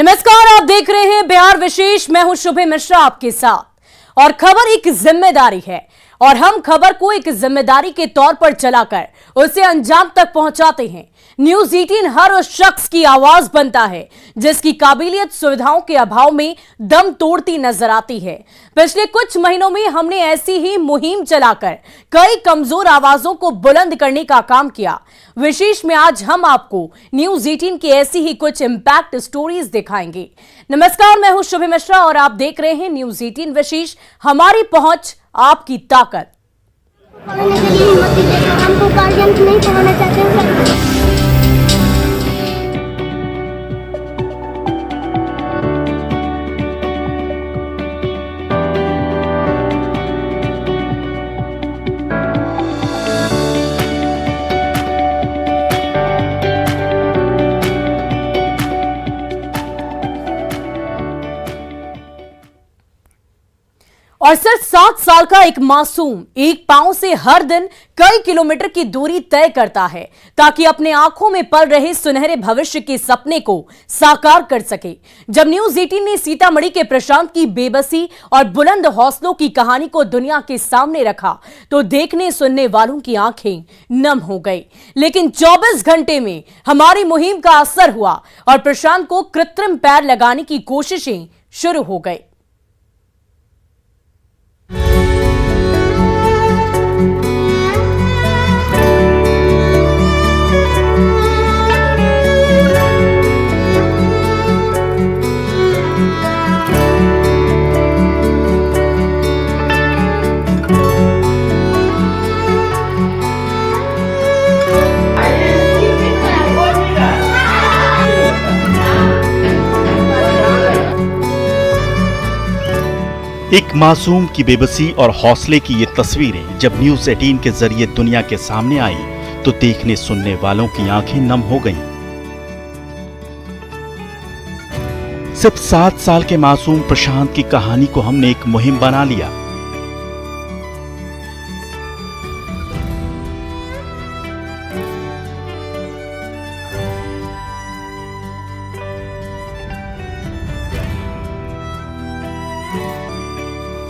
नमस्कार, आप देख रहे हैं बिहार विशेष। मैं हूं शुभे मिश्रा आपके साथ। और खबर एक जिम्मेदारी है और हम खबर को एक जिम्मेदारी के तौर पर चलाकर उसे अंजाम तक पहुंचाते हैं। न्यूज 18 हर उस शख्स की आवाज बनता है जिसकी काबिलियत सुविधाओं के अभाव में दम तोड़ती नजर आती है। पिछले कुछ महीनों में हमने ऐसी ही मुहिम चलाकर कई कमजोर आवाजों को बुलंद करने का काम किया। विशेष में आज हम आपको न्यूज 18 की ऐसी ही कुछ इंपैक्ट स्टोरीज दिखाएंगे। नमस्कार, मैं हूं शुभे मिश्रा और आप देख रहे हैं न्यूज 18 विशेष, हमारी पहुंच आपकी ताकत। हमको गार्जियन नहीं पढ़ाना चाहते हैं। और सिर्फ 7 साल का एक मासूम एक पांव से हर दिन कई किलोमीटर की दूरी तय करता है ताकि अपने आंखों में पल रहे सुनहरे भविष्य के सपने को साकार कर सके। जब न्यूज 18 ने सीतामढ़ी के प्रशांत की बेबसी और बुलंद हौसलों की कहानी को दुनिया के सामने रखा तो देखने सुनने वालों की आंखें नम हो गई। लेकिन 24 घंटे में हमारी मुहिम का असर हुआ और प्रशांत को कृत्रिम पैर लगाने की कोशिशें शुरू हो गई। एक मासूम की बेबसी और हौसले की ये तस्वीरें जब न्यूज 18 के जरिए दुनिया के सामने आई तो देखने सुनने वालों की आंखें नम हो गईं। सिर्फ 7 साल के मासूम प्रशांत की कहानी को हमने एक मुहिम बना लिया।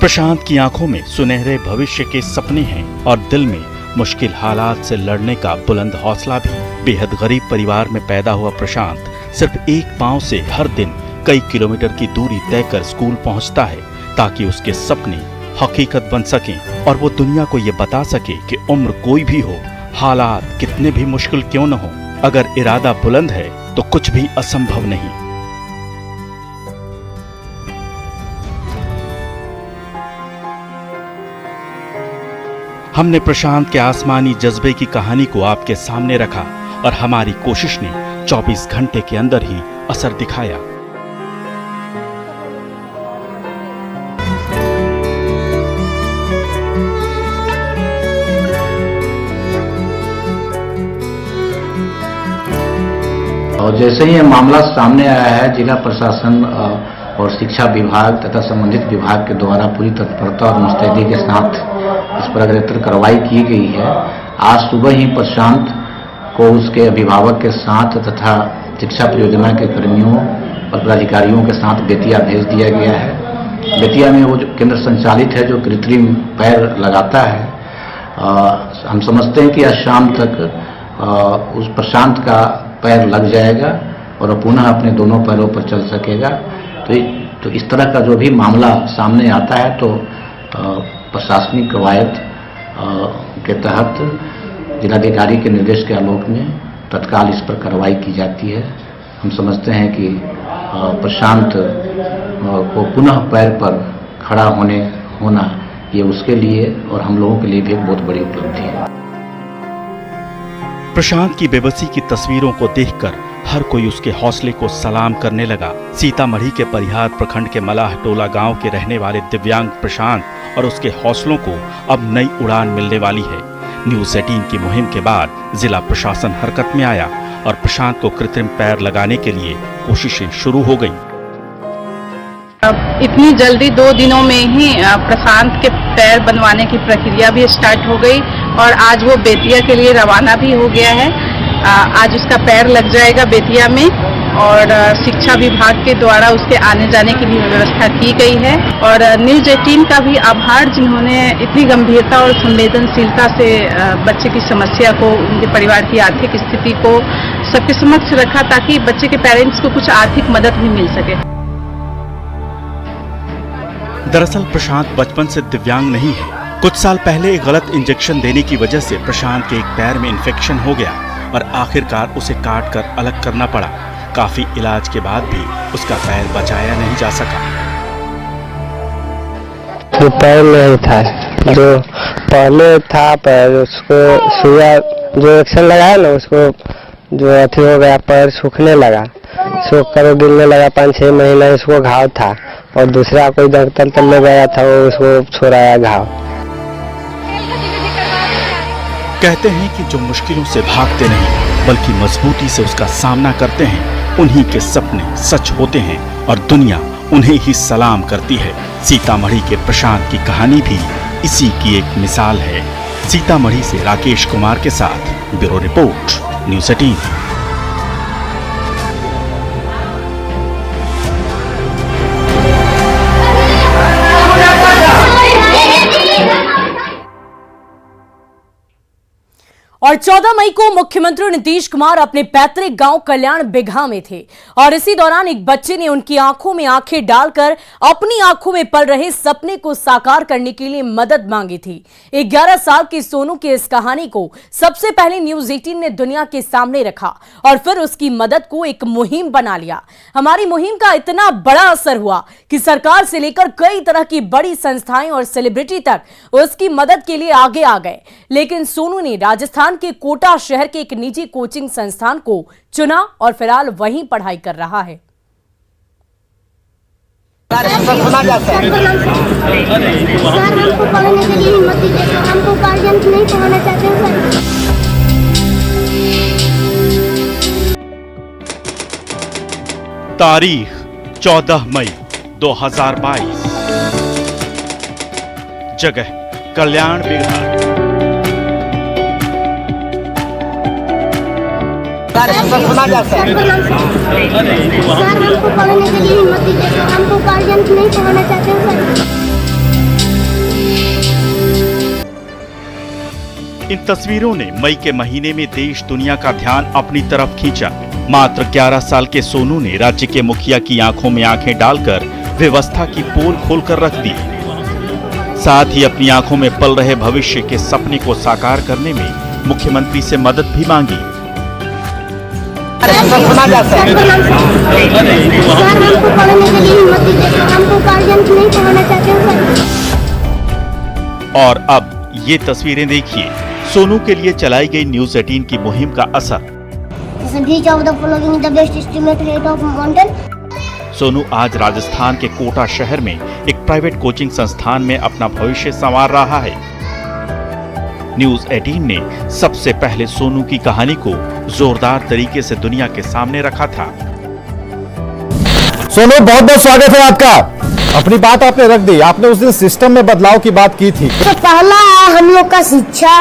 प्रशांत की आंखों में सुनहरे भविष्य के सपने हैं और दिल में मुश्किल हालात से लड़ने का बुलंद हौसला भी। बेहद गरीब परिवार में पैदा हुआ प्रशांत सिर्फ एक पांव से हर दिन कई किलोमीटर की दूरी तय कर स्कूल पहुंचता है ताकि उसके सपने हकीकत बन सकें और वो दुनिया को ये बता सके कि उम्र कोई भी हो, हालात कितने भी मुश्किल क्यों न हो, अगर इरादा बुलंद है तो कुछ भी असंभव नहीं। हमने प्रशांत के आसमानी जज्बे की कहानी को आपके सामने रखा और हमारी कोशिश ने 24 घंटे के अंदर ही असर दिखाया। और जैसे ही यह मामला सामने आया है, जिला प्रशासन और शिक्षा विभाग तथा संबंधित विभाग के द्वारा पूरी तत्परता और मुस्तैदी के साथ इस पर अग्रेतर कार्रवाई की गई है। आज सुबह ही प्रशांत को उसके अभिभावक के साथ तथा शिक्षा परियोजना के कर्मियों और पदाधिकारियों के साथ बेतिया भेज दिया गया है। बेतिया में वो जो केंद्र संचालित है जो कृत्रिम पैर लगाता है, हम समझते हैं कि आज शाम तक उस प्रशांत का पैर लग जाएगा और वो पुनः अपने दोनों पैरों पर चल सकेगा। तो इस तरह का जो भी मामला सामने आता है तो प्रशासनिक कवायद के तहत जिलाधिकारी के निर्देश के आलोक में तत्काल इस पर कार्रवाई की जाती है। हम समझते हैं कि प्रशांत को पुनः पैर पर खड़ा होना ये उसके लिए और हम लोगों के लिए भी एक बहुत बड़ी उपलब्धि है। प्रशांत की बेबसी की तस्वीरों को देखकर हर कोई उसके हौसले को सलाम करने लगा। सीतामढ़ी के परिहार प्रखंड के मलाह टोला गांव के रहने वाले दिव्यांग प्रशांत और उसके हौसलों को अब नई उड़ान मिलने वाली है। न्यूज 18 की मुहिम के बाद जिला प्रशासन हरकत में आया और प्रशांत को कृत्रिम पैर लगाने के लिए कोशिशें शुरू हो गईं। इतनी जल्दी 2 दिनों में ही प्रशांत के पैर बनवाने की प्रक्रिया भी स्टार्ट हो गई और आज वो बेतिया के लिए रवाना भी हो गया है। आज उसका पैर लग जाएगा बेतिया में और शिक्षा विभाग के द्वारा उसके आने जाने की भी व्यवस्था की गई है। और न्यूज 18 का भी आभार, जिन्होंने इतनी गंभीरता और संवेदनशीलता से बच्चे की समस्या को, उनके परिवार की आर्थिक स्थिति को सबके समक्ष रखा, ताकि बच्चे के पेरेंट्स को कुछ आर्थिक मदद भी मिल सके। दरअसल प्रशांत बचपन से दिव्यांग नहीं है। कुछ साल पहले एक गलत इंजेक्शन देने की वजह से प्रशांत के एक पैर में इन्फेक्शन हो गया और आखिरकार उसे काट कर अलग करना पड़ा। काफी इलाज के बाद भी उसका पैर बचाया नहीं जा सका। जो पैर नहीं था, जो पहले था पैर, उसको सुइया जो इंजेक्शन लगाया ना, उसको जो अथी हो गया, पैर सूखने लगा, सूख कर गिरने लगा। 5-6 महीना उसको घाव था और दूसरा कोई डॉक्टर तक ले गया था, वो उसको छोड़ाया घाव। कहते हैं कि जो मुश्किलों से भागते नहीं बल्कि मजबूती से उसका सामना करते हैं, उन्हीं के सपने सच होते हैं और दुनिया उन्हें ही सलाम करती है। सीतामढ़ी के प्रशांत की कहानी भी इसी की एक मिसाल है। सीतामढ़ी से राकेश कुमार के साथ ब्यूरो रिपोर्ट, न्यूज 18। और 14 मई को मुख्यमंत्री नीतीश कुमार अपने पैतृक गांव कल्याण बिघा में थे और इसी दौरान एक बच्चे ने उनकी आंखों में आंखें डालकर अपनी आंखों में पल रहे सपने को साकार करने के लिए मदद मांगी थी। 11 साल की सोनू की इस कहानी को सबसे पहले न्यूज 18 ने दुनिया के सामने रखा और फिर उसकी मदद को एक मुहिम बना लिया। हमारी मुहिम का इतना बड़ा असर हुआ कि सरकार से लेकर कई तरह की बड़ी संस्थाएं और सेलिब्रिटी तक उसकी मदद के लिए आगे आ गए। लेकिन सोनू ने राजस्थान के कोटा शहर के एक निजी कोचिंग संस्थान को चुना और फिलहाल वहीं पढ़ाई कर रहा है। सर हमको पढ़ने के लिए हिम्मत दीजिए, सर हमको गार्जियन नहीं पढ़ाना चाहते हैं सर। तारीख 14 मई 2022, जगह कल्याण बिघा। सर हमको पढ़ने के लिए हिम्मत दीजिए, सर हमको गार्जियन नहीं पढ़ाना चाहते हैं सर। इन तस्वीरों ने मई के महीने में देश दुनिया का ध्यान अपनी तरफ खींचा। मात्र 11 साल के सोनू ने राज्य के मुखिया की आंखों में आंखें डालकर व्यवस्था की पोल खोलकर रख दी। साथ ही अपनी आंखों में पल रहे भविष्य के सपने को साकार करने में मुख्यमंत्री से मदद भी मांगी। सर हमको पढ़ने के लिए हिम्मत दीजिए, सर हमको गार्जियन नहीं पढ़ाना चाहते हैं सर। और अब ये तस्वीरें देखिए सोनू के लिए चलाई गई न्यूज 18 की मुहिम का असर। सोनू आज राजस्थान के कोटा शहर में एक प्राइवेट कोचिंग संस्थान में अपना भविष्य संवार रहा है। न्यूज 18 ने सबसे पहले सोनू की कहानी को जोरदार तरीके से दुनिया के सामने रखा था। सोनू, बहुत बहुत स्वागत है आपका। अपनी बात आपने रख दी। आपने उस दिन सिस्टम में बदलाव की बात की थी। तो पहला है हम लोग का शिक्षा।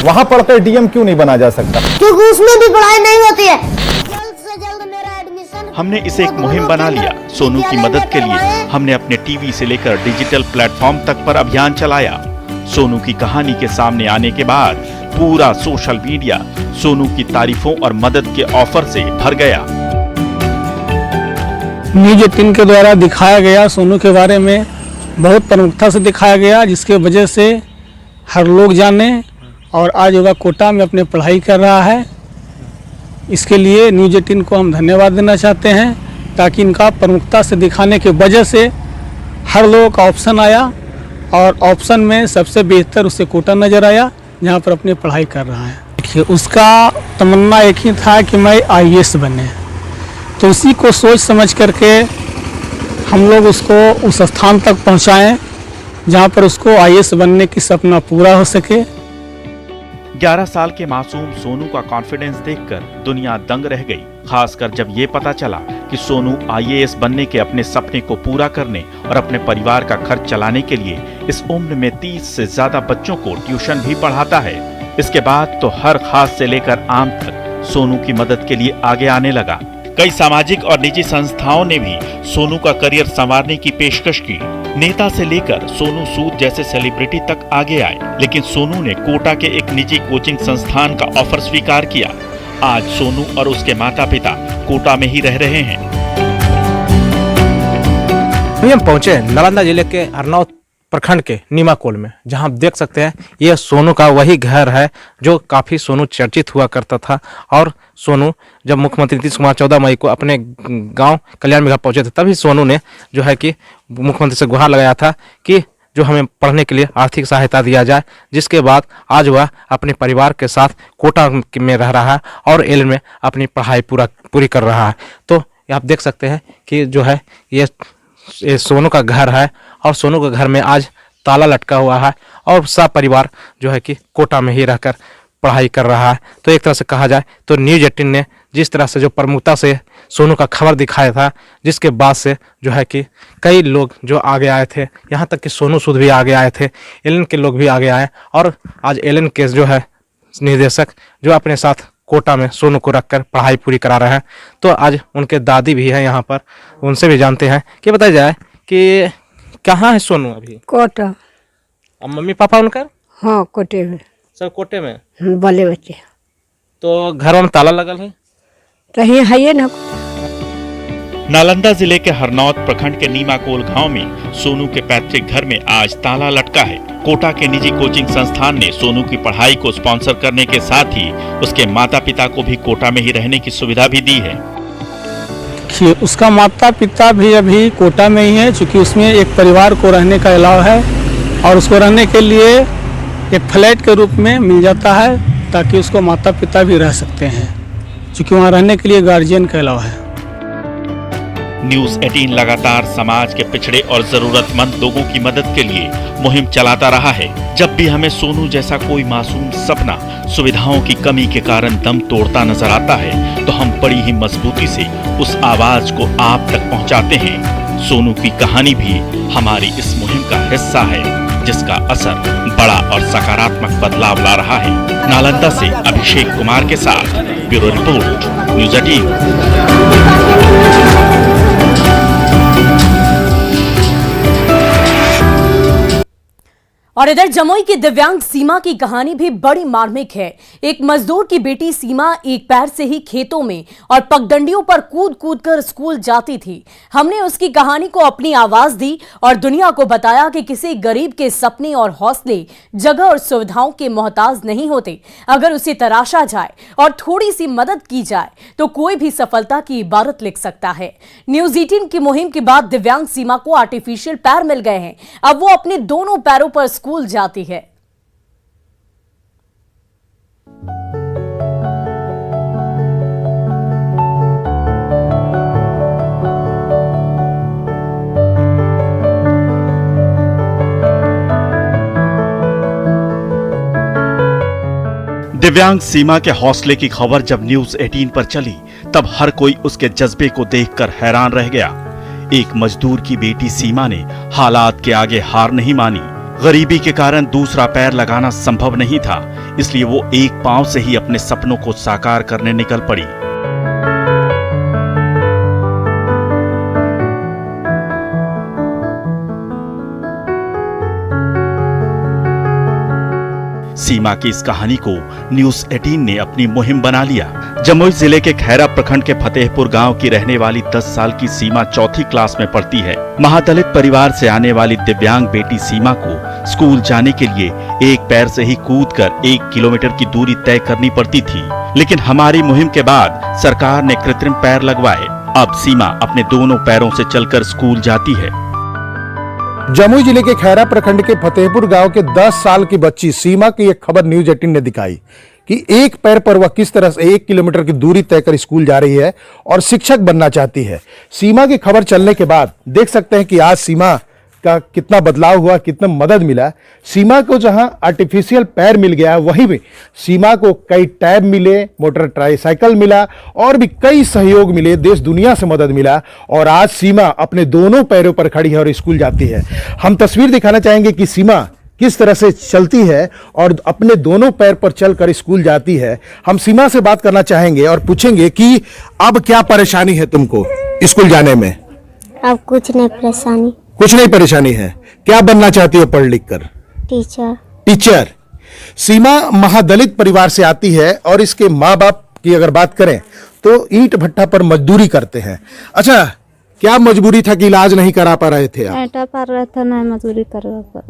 वहाँ पढ़कर डीएम क्यों नहीं बना जा सकता? क्योंकि उसमें भी पढ़ाई नहीं होती है। जल्द से जल्द मेरा एडमिशन। हमने इसे एक मुहिम बना लिया। सोनू की मदद के लिए हमने अपने टीवी से लेकर डिजिटल प्लेटफॉर्म तक पर अभियान चलाया। सोनू की कहानी के सामने आने के बाद पूरा सोशल मीडिया सोनू की तारीफों और मदद के ऑफर से भर गया। न्यूज 18 के द्वारा दिखाया गया सोनू के बारे में बहुत प्रमुखता से दिखाया गया, जिसके वजह से हर लोग जाने और आज वह कोटा में अपने पढ़ाई कर रहा है। इसके लिए न्यूज 18 को हम धन्यवाद देना चाहते हैं, ताकि इनका प्रमुखता से दिखाने की वजह से हर लोगों का ऑप्शन आया और ऑप्शन में सबसे बेहतर उसे कोटा नज़र आया, जहाँ पर अपनी पढ़ाई कर रहा है। देखिए, उसका तमन्ना एक ही था कि मैं IAS बने, तो उसी को सोच समझ करके हम लोग उसको उस स्थान तक पहुँचाएँ जहाँ पर उसको IAS बनने की सपना पूरा हो सके। 11 साल के मासूम सोनू का कॉन्फिडेंस देखकर दुनिया दंग रह गई, खासकर जब ये पता चला कि सोनू IAS बनने के अपने सपने को पूरा करने और अपने परिवार का खर्च चलाने के लिए इस उम्र में 30 से ज्यादा बच्चों को ट्यूशन भी पढ़ाता है। इसके बाद तो हर खास से लेकर आम तक सोनू की मदद के लिए आगे आने लगा। कई सामाजिक और निजी संस्थाओं ने भी सोनू का करियर संवारने की पेशकश की। नेता से लेकर सोनू सूद जैसे सेलिब्रिटी तक आगे आए, लेकिन सोनू ने कोटा के एक निजी कोचिंग संस्थान का ऑफर स्वीकार किया। आज सोनू और उसके माता पिता कोटा में ही रह रहे हैं। हम पहुंचे नालंदा जिले के हरनौत प्रखंड के नीमाकोल में, जहां आप देख सकते हैं यह सोनू का वही घर है जो काफ़ी सोनू चर्चित हुआ करता था। और सोनू जब मुख्यमंत्री नीतीश कुमार 14 मई को अपने गांव कल्याण में पहुंचे थे, तभी सोनू ने जो है कि मुख्यमंत्री से गुहार लगाया था कि जो हमें पढ़ने के लिए आर्थिक सहायता दिया जाए, जिसके बाद आज वह अपने परिवार के साथ कोटा में रह रहा है और एल में अपनी पढ़ाई पूरी कर रहा है। तो आप देख सकते हैं कि जो है ये सोनू का घर है और सोनू के घर में आज ताला लटका हुआ है और सब परिवार जो है कि कोटा में ही रहकर पढ़ाई कर रहा है। तो एक तरह से कहा जाए तो न्यूज़ 18 ने जिस तरह से जो प्रमुखता से सोनू का खबर दिखाया था, जिसके बाद से जो है कि कई लोग जो आगे आए थे, यहाँ तक कि सोनू सूद भी आगे आए थे, एलन के लोग भी आगे आए और आज एलन के जो है निर्देशक जो अपने साथ कोटा में सोनू को रखकर पढ़ाई पूरी करा रहे हैं। तो आज उनके दादी भी हैं यहाँ पर, उनसे भी जानते हैं कि बताया जाए कि कहाँ है सोनू अभी? कोटा। अब मम्मी पापा उनका? हाँ, कोटे में। सब कोटे में? बले बच्चे। तो घर में ताला लगल है? कहीं है ये ना। नालंदा जिले के हरनौत प्रखंड के नीमाकोल गांव में सोनू के पैतृक घर में आज ताला लटका है। कोटा के निजी कोचिंग संस्थान ने सोनू की पढ़ाई को स्पॉन्सर करने के साथ ही उसके माता पिता को भी कोटा में ही रहने की सुविधा भी दी है। उसका माता पिता भी अभी कोटा में ही है, क्योंकि उसमें एक परिवार को रहने का अलाव है और उसको रहने के लिए एक फ्लैट के रूप में मिल जाता है, ताकि उसको माता पिता भी रह सकते हैं, क्योंकि वहाँ रहने के लिए गार्जियन का अलाव है। न्यूज़ 18 लगातार समाज के पिछड़े और जरूरतमंद लोगों की मदद के लिए मुहिम चलाता रहा है। जब भी हमें सोनू जैसा कोई मासूम सपना सुविधाओं की कमी के कारण दम तोड़ता नजर आता है, तो हम बड़ी ही मजबूती से उस आवाज को आप तक पहुंचाते हैं। सोनू की कहानी भी हमारी इस मुहिम का हिस्सा है, जिसका असर बड़ा और सकारात्मक बदलाव ला रहा है। नालंदा से अभिषेक कुमार के साथ ब्यूरो रिपोर्ट, न्यूज़ 18। और इधर जमुई की दिव्यांग सीमा की कहानी भी बड़ी मार्मिक है। एक मजदूर की बेटी सीमा एक पैर से ही खेतों में और पगडंडियों पर कूद कूद कर स्कूल जाती थी। हमने उसकी कहानी को अपनी आवाज दी और दुनिया को बताया कि किसी गरीब के सपने और हौसले जगह और सुविधाओं के मोहताज नहीं होते। अगर उसे तराशा जाए और थोड़ी सी मदद की जाए तो कोई भी सफलता की इबारत लिख सकता है। न्यूज़ 18 की मुहिम के बाद दिव्यांग सीमा को आर्टिफिशियल पैर मिल गए हैं। अब वो अपने दोनों पैरों पर स्कूल जाती है। दिव्यांग सीमा के हौसले की खबर जब न्यूज़ 18 पर चली, तब हर कोई उसके जज्बे को देखकर हैरान रह गया। एक मजदूर की बेटी सीमा ने हालात के आगे हार नहीं मानी। गरीबी के कारण दूसरा पैर लगाना संभव नहीं था, इसलिए वो एक पांव से ही अपने सपनों को साकार करने निकल पड़ी। सीमा की इस कहानी को न्यूज़ 18 ने अपनी मुहिम बना लिया। जमुई जिले के खैरा प्रखंड के फतेहपुर गांव की रहने वाली 10 साल की सीमा चौथी क्लास में पढ़ती है। महादलित परिवार से आने वाली दिव्यांग बेटी सीमा को स्कूल जाने के लिए एक पैर से ही कूदकर 1 किलोमीटर की दूरी तय करनी पड़ती थी, लेकिन हमारी मुहिम के बाद सरकार ने कृत्रिम पैर लगवाए। अब सीमा अपने दोनों पैरों से चलकर स्कूल जाती है। जमुई जिले के खैरा प्रखंड के फतेहपुर गांव के 10 साल की बच्ची सीमा की एक खबर न्यूज़ 18 ने दिखाई कि एक पैर पर वह किस तरह से 1 किलोमीटर की दूरी तय कर स्कूल जा रही है और शिक्षक बनना चाहती है। सीमा की खबर चलने के बाद देख सकते हैं कि आज सीमा का कितना बदलाव हुआ, कितना मदद मिला। सीमा को जहां आर्टिफिशियल पैर मिल गया, वहीं भी सीमा को कई टैब मिले, मोटर ट्राईसाइकिल मिला और भी कई सहयोग मिले, देश दुनिया से मदद मिला और आज सीमा अपने दोनों पैरों पर खड़ी है और स्कूल जाती है। हम तस्वीर दिखाना चाहेंगे कि सीमा किस तरह से चलती है और अपने दोनों पैर पर चलकर स्कूल जाती है। हम सीमा से बात करना चाहेंगे और पूछेंगे कि अब क्या परेशानी है तुमको स्कूल जाने में? अब कुछ नहीं परेशानी। कुछ नहीं परेशानी है। क्या बनना चाहती हो पढ़ लिख कर? टीचर। टीचर। सीमा महादलित परिवार से आती है और इसके माँ बाप की अगर बात करें तो ईंट भट्टा पर मजदूरी करते हैं। अच्छा, क्या मजबूरी था कि इलाज नहीं करा पा रहे थे आप? ऐटा पा रहा था ना, मजदूरी कर रहा था।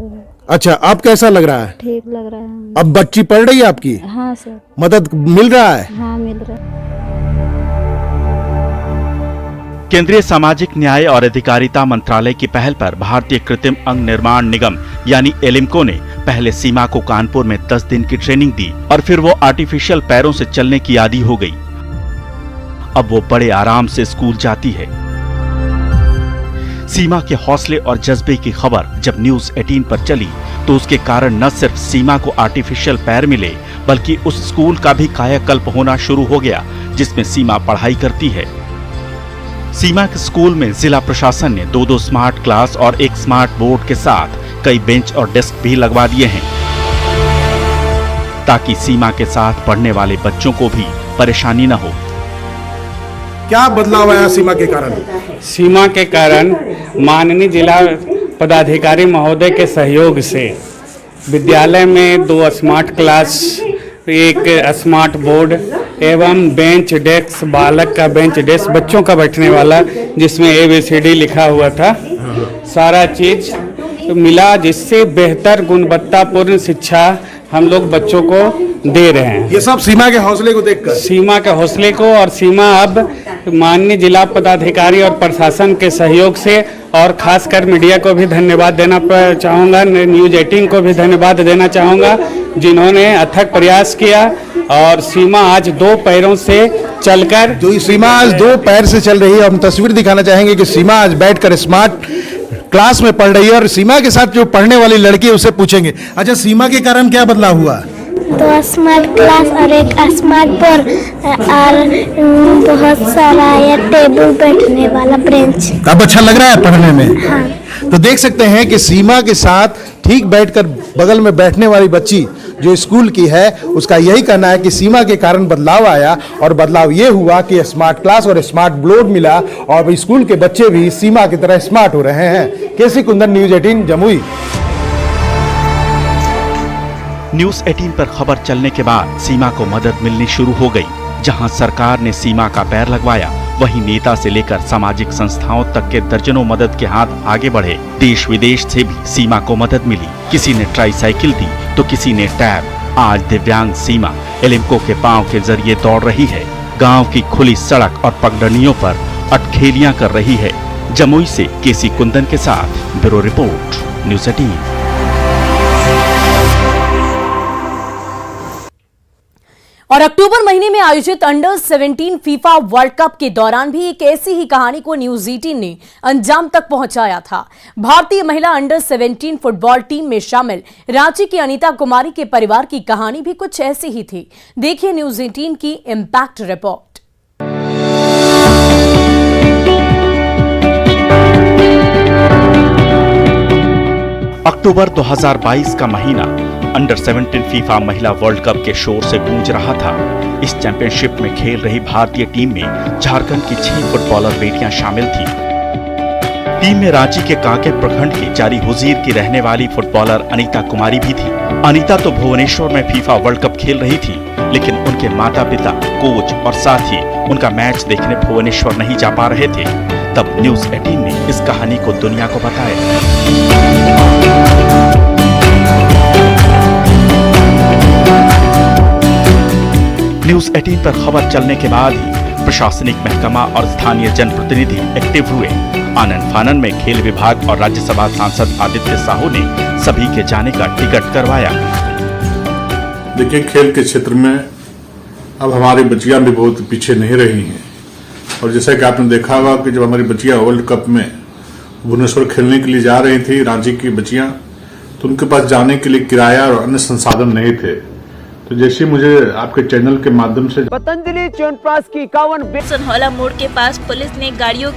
अच्छा, अब कैसा लग रहा है? ठीक लग रहा है। अब बच्ची पढ़ रही है आपकी? हाँ सर। मदद मिल रहा है? हाँ मिल रहा है। केंद्रीय सामाजिक न्याय और अधिकारिता मंत्रालय की पहल पर भारतीय कृत्रिम अंग निर्माण निगम यानी एलिम्को ने पहले सीमा को कानपुर में 10 दिन की ट्रेनिंग दी और फिर वो आर्टिफिशियल पैरों से चलने की आदी हो गई। अब वो बड़े आराम से स्कूल जाती है। सीमा के हौसले और जज्बे की खबर जब न्यूज 18 पर चली तो उसके कारण न सिर्फ सीमा को आर्टिफिशियल पैर मिले बल्कि उस स्कूल का भी कायाकल्प होना शुरू हो गया जिसमें सीमा पढ़ाई करती है। सीमा के स्कूल में जिला प्रशासन ने 2-2 स्मार्ट क्लास और एक स्मार्ट बोर्ड के साथ कई बेंच और डेस्क भी लगवा दिए हैं ताकि सीमा के साथ पढ़ने वाले बच्चों को भी परेशानी न हो। क्या बदलाव आया सीमा के कारण? सीमा के कारण माननीय जिला पदाधिकारी महोदय के सहयोग से विद्यालय में 2 स्मार्ट क्लास, एक स्मार्ट बोर्ड एवं बेंच डेस्क, बालक का बेंच डेस्क, बच्चों का बैठने वाला जिसमें ABCD लिखा हुआ था, सारा चीज मिला जिससे बेहतर गुणवत्तापूर्ण शिक्षा हम लोग बच्चों को दे रहे हैं। ये सब सीमा के हौसले को देखकर? सीमा के हौसले को, और सीमा अब माननीय जिला पदाधिकारी और प्रशासन के सहयोग से, और खासकर मीडिया को भी धन्यवाद देना चाहूँगा, न्यूज 18 को भी धन्यवाद देना चाहूँगा जिन्होंने अथक प्रयास किया और सीमा आज 2 पैरों से चलकर, जो सीमा आज 2 पैर से चल रही है। हम तस्वीर दिखाना चाहेंगे कि सीमा आज बैठकर स्मार्ट क्लास में पढ़ रही है और सीमा के साथ जो पढ़ने वाली लड़की है उससे पूछेंगे। अच्छा, सीमा के कारण क्या बदलाव हुआ? 2 स्मार्ट क्लास और एक स्मार्ट बोर्ड और बहुत सारा ये टेबल बैठने वाला बेंच। अब अच्छा लग रहा है पढ़ने में? हाँ। तो देख सकते हैं कि सीमा के साथ ठीक बैठकर बगल में बैठने वाली बच्ची जो स्कूल की है उसका यही कहना है कि सीमा के कारण बदलाव आया और बदलाव ये हुआ कि स्मार्ट क्लास और स्मार्ट बोर्ड मिला और स्कूल के बच्चे भी सीमा की तरह स्मार्ट हो रहे हैं। केसी कुंदन, न्यूज 18 जमुई। न्यूज 18 पर खबर चलने के बाद सीमा को मदद मिलनी शुरू हो गई। जहां सरकार ने सीमा का पैर लगवाया वहीं नेता से लेकर सामाजिक संस्थाओं तक के दर्जनों मदद के हाथ आगे बढ़े। देश विदेश से भी सीमा को मदद मिली। किसी ने ट्राईसाइकिल दी तो किसी ने टैब। आज दिव्यांग सीमा एलिम्को के पांव के जरिए दौड़ रही है। गांव की खुली सड़क और पगडंडियों पर अटखेलियां कर रही है। जमुई से केसी कुंदन के साथ ब्यूरो रिपोर्ट, न्यूज 18। और अक्टूबर महीने में आयोजित अंडर 17 फीफा वर्ल्ड कप के दौरान भी एक ऐसी ही कहानी को न्यूज 18 ने अंजाम तक पहुंचाया था। भारतीय महिला अंडर 17 फुटबॉल टीम में शामिल रांची की अनीता कुमारी के परिवार की कहानी भी कुछ ऐसी ही थी। देखिए न्यूज 18 की इंपैक्ट रिपोर्ट। अक्टूबर 2022 का महीना अंडर 17 फीफा महिला वर्ल्ड कप के शोर से गूंज रहा था। इस चैंपियनशिप में खेल रही भारतीय टीम में झारखंड की 6 फुटबॉलर बेटियां शामिल थीं। टीम में रांची के कांकेर प्रखंड की जारी हुजीर की रहने वाली फुटबॉलर अनीता कुमारी भी थी। अनीता तो भुवनेश्वर में फीफा वर्ल्ड कप खेल रही थी, लेकिन उनके माता पिता, कोच और साथ ही उनका मैच देखने भुवनेश्वर नहीं जा पा रहे थे। तब न्यूज 18 ने इस कहानी को दुनिया को बताया। न्यूज 18 पर खबर चलने के बाद ही प्रशासनिक महकमा और स्थानीय जनप्रतिनिधि एक्टिव हुए। आनन फानन में खेल विभाग और राज्यसभा सांसद आदित्य साहू ने सभी के जाने का टिकट करवाया। देखिए, खेल के क्षेत्र में अब हमारी बच्चियां भी बहुत पीछे नहीं रही हैं और जैसा कि आपने देखा होगा कि जब हमारी बच्चियां वर्ल्ड कप में भुवनेश्वर खेलने के लिए जा रही थी, रांची की बच्चियां, तो उनके पास जाने के लिए किराया और अन्य संसाधन नहीं थे। तो जैसे मुझे आपके चैनल के माध्यम से पतंजलि च्यवनप्राश की 51 सनहौला मोड़ के पास पुलिस ने गाड़ियों की